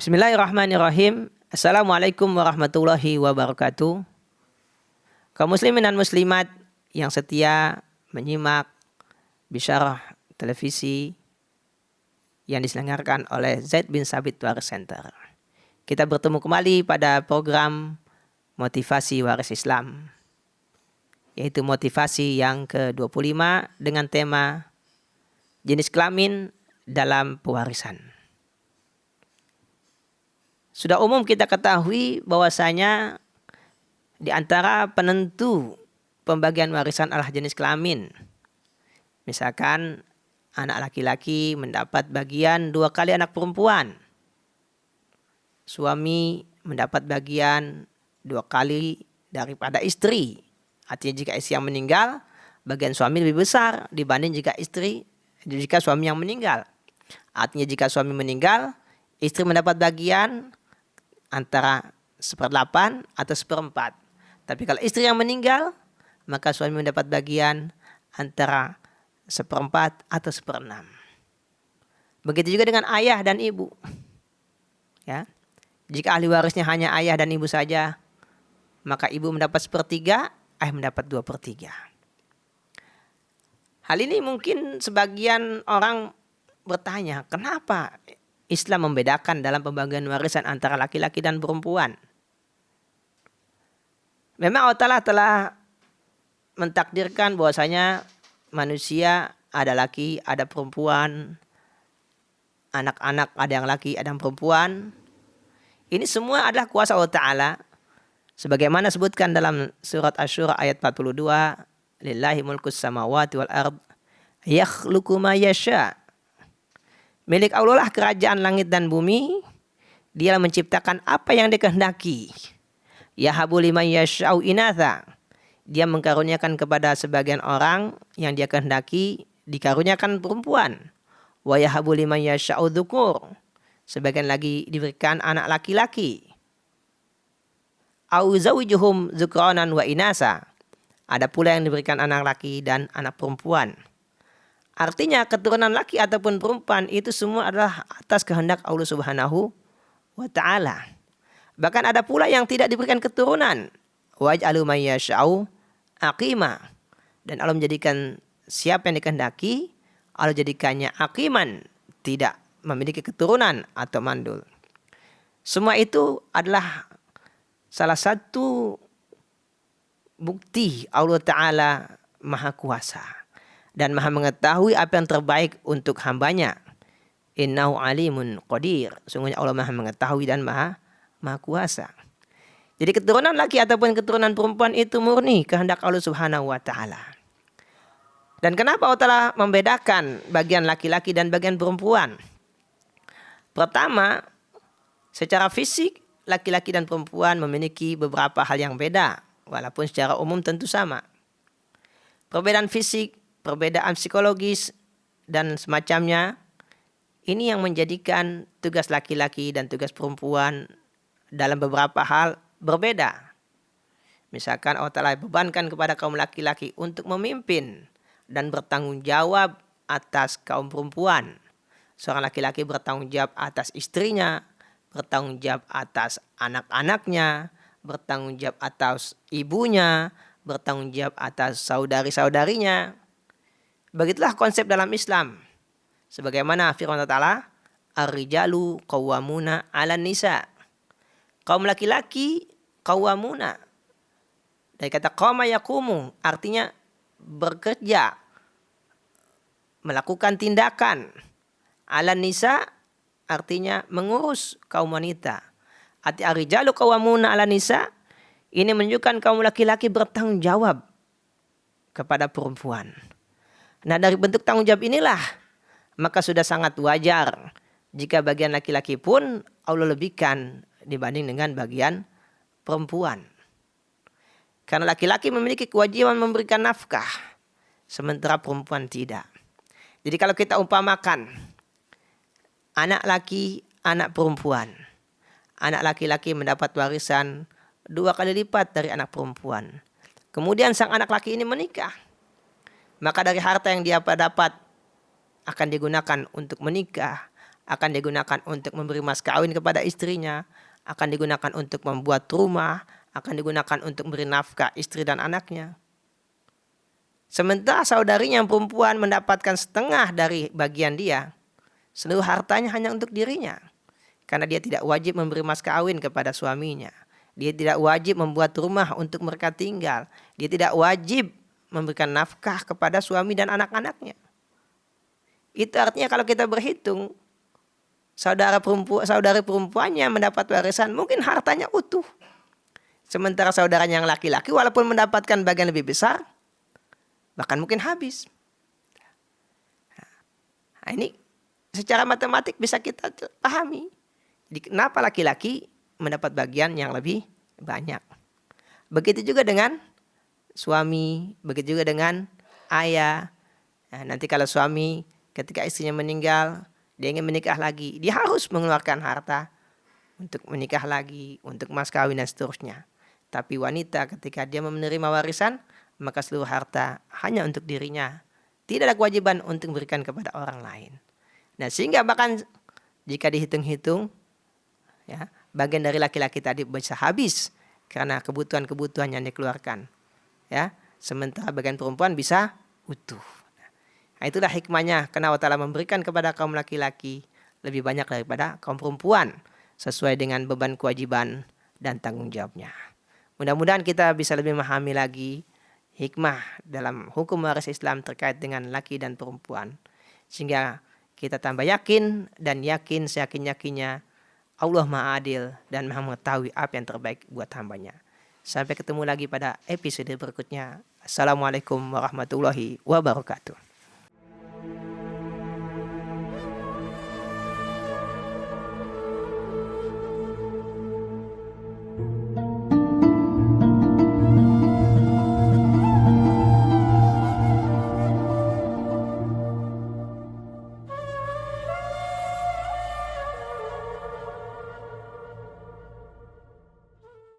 Bismillahirrahmanirrahim. Assalamualaikum warahmatullahi wabarakatuh. Kaum muslimin dan muslimat yang setia menyimak bisyarah televisi yang diselenggarakan oleh Zaid bin Sabit Waris Center. Kita bertemu kembali pada program Motivasi Waris Islam, yaitu motivasi yang ke-25 dengan tema jenis kelamin dalam pewarisan. Sudah umum kita ketahui bahwasanya di antara penentu pembagian warisan adalah jenis kelamin. Misalkan anak laki-laki mendapat bagian 2 kali anak perempuan. Suami mendapat bagian 2 kali daripada istri. Artinya jika istri yang meninggal, bagian suami lebih besar dibanding jika suami yang meninggal. Artinya jika suami meninggal, istri mendapat bagian antara 1/8 atau 1/4. Tapi kalau istri yang meninggal, maka suami mendapat bagian antara 1/4 atau 1/6. Begitu juga dengan ayah dan ibu. Ya. Jika ahli warisnya hanya ayah dan ibu saja, maka ibu mendapat 1/3, ayah mendapat 2/3. Hal ini mungkin sebagian orang bertanya, kenapa Islam membedakan dalam pembagian warisan antara laki-laki dan perempuan? Memang Allah Ta'ala telah mentakdirkan bahwasanya manusia ada laki, ada perempuan, anak-anak ada yang laki, ada yang perempuan. Ini semua adalah kuasa Allah Ta'ala. Sebagaimana sebutkan dalam surat Asy-Syura ayat 42, Lillahi mulkus samawati wal ard, yakhluqu ma yasha'. Milik Allah lah kerajaan langit dan bumi. Dia menciptakan apa yang dikehendaki. Yahabu liman yasha'u inatha. Dia mengkaruniakan kepada sebagian orang yang dia kehendaki dikaruniakan perempuan. Wa yahabu liman yasha'u dzukur. Sebagian lagi diberikan anak laki-laki. Au zawjuhum dzukranan wa inasa. Ada pula yang diberikan anak laki dan anak perempuan. Artinya keturunan laki ataupun perempuan itu semua adalah atas kehendak Allah Subhanahu wa Ta'ala. Bahkan ada pula yang tidak diberikan keturunan. Waj'alu may yasha'u aqima. Dan Allah menjadikan siapa yang dikehendaki, Allah jadikannya aqiman, tidak memiliki keturunan atau mandul. Semua itu adalah salah satu bukti Allah Ta'ala Maha Kuasa dan Maha mengetahui apa yang terbaik untuk hambanya. Innahu alimun qadir. Sungguhnya Allah Maha mengetahui dan Maha Kuasa. Jadi keturunan laki ataupun keturunan perempuan itu murni kehendak Allah Subhanahu wa Ta'ala. Dan kenapa Allah Ta'ala membedakan bagian laki-laki dan bagian perempuan? Pertama, secara fisik laki-laki dan perempuan memiliki beberapa hal yang beda, walaupun secara umum tentu sama. Perbedaan fisik, perbedaan psikologis dan semacamnya, ini yang menjadikan tugas laki-laki dan tugas perempuan dalam beberapa hal berbeda. Misalkan Allah Ta'ala bebankan kepada kaum laki-laki untuk memimpin dan bertanggung jawab atas kaum perempuan. Seorang laki-laki bertanggung jawab atas istrinya, bertanggung jawab atas anak-anaknya, bertanggung jawab atas ibunya, bertanggung jawab atas saudari-saudarinya. Begitulah konsep dalam Islam. Sebagaimana firman Allah Ta'ala, Ar-rijalu qawwamuna 'alan nisa. Kaum laki-laki qawwamuna. Dari kata qama yaqumu, artinya bekerja, melakukan tindakan. 'Alan nisa artinya mengurus kaum wanita. Arti ar-rijalu qawwamuna 'alan nisa, ini menunjukkan kaum laki-laki bertanggung jawab kepada perempuan. Nah, dari bentuk tanggung jawab inilah maka sudah sangat wajar jika bagian laki-laki pun Allah lebihkan dibanding dengan bagian perempuan. Karena laki-laki memiliki kewajiban memberikan nafkah, sementara perempuan tidak. Jadi kalau kita umpamakan anak laki, anak perempuan. Anak laki-laki mendapat warisan 2 kali lipat dari anak perempuan. Kemudian sang anak laki ini menikah. Maka dari harta yang dia dapat akan digunakan untuk menikah akan digunakan untuk memberi mas kawin kepada istrinya, akan digunakan untuk membuat rumah, akan digunakan untuk memberi nafkah istri dan anaknya. Sementara saudarinya yang perempuan mendapatkan setengah dari bagian dia, seluruh hartanya hanya untuk dirinya. Karena dia tidak wajib memberi mas kawin kepada suaminya. Dia tidak wajib membuat rumah untuk mereka tinggal. Dia tidak wajib memberikan nafkah kepada suami dan anak-anaknya. Itu artinya kalau kita berhitung, saudari perempuannya mendapat warisan mungkin hartanya utuh. Sementara saudaranya yang laki-laki walaupun mendapatkan bagian lebih besar, bahkan mungkin habis. Nah, ini secara matematik bisa kita pahami. Jadi kenapa laki-laki mendapat bagian yang lebih banyak. Begitu juga dengan suami, begitu juga dengan ayah. Nah, nanti kalau suami ketika istrinya meninggal, dia ingin menikah lagi, dia harus mengeluarkan harta untuk menikah lagi, untuk mas kawin dan seterusnya. Tapi wanita ketika dia menerima warisan, maka seluruh harta hanya untuk dirinya. Tidak ada kewajiban untuk memberikan kepada orang lain. Nah, sehingga bahkan jika dihitung-hitung, ya, bagian dari laki-laki tadi bisa habis karena kebutuhan-kebutuhan yang dikeluarkan. Ya, sementara bagian perempuan bisa utuh. Nah, itulah hikmahnya karena Allah Ta'ala memberikan kepada kaum laki-laki lebih banyak daripada kaum perempuan sesuai dengan beban kewajiban dan tanggung jawabnya. Mudah-mudahan kita bisa lebih memahami lagi hikmah dalam hukum waris Islam terkait dengan laki dan perempuan. Sehingga kita tambah yakin dan yakin seyakin-yakinnya Allah Maha Adil dan Maha mengetahui apa yang terbaik buat hambanya. Sampai ketemu lagi pada episode berikutnya. Assalamualaikum warahmatullahi wabarakatuh.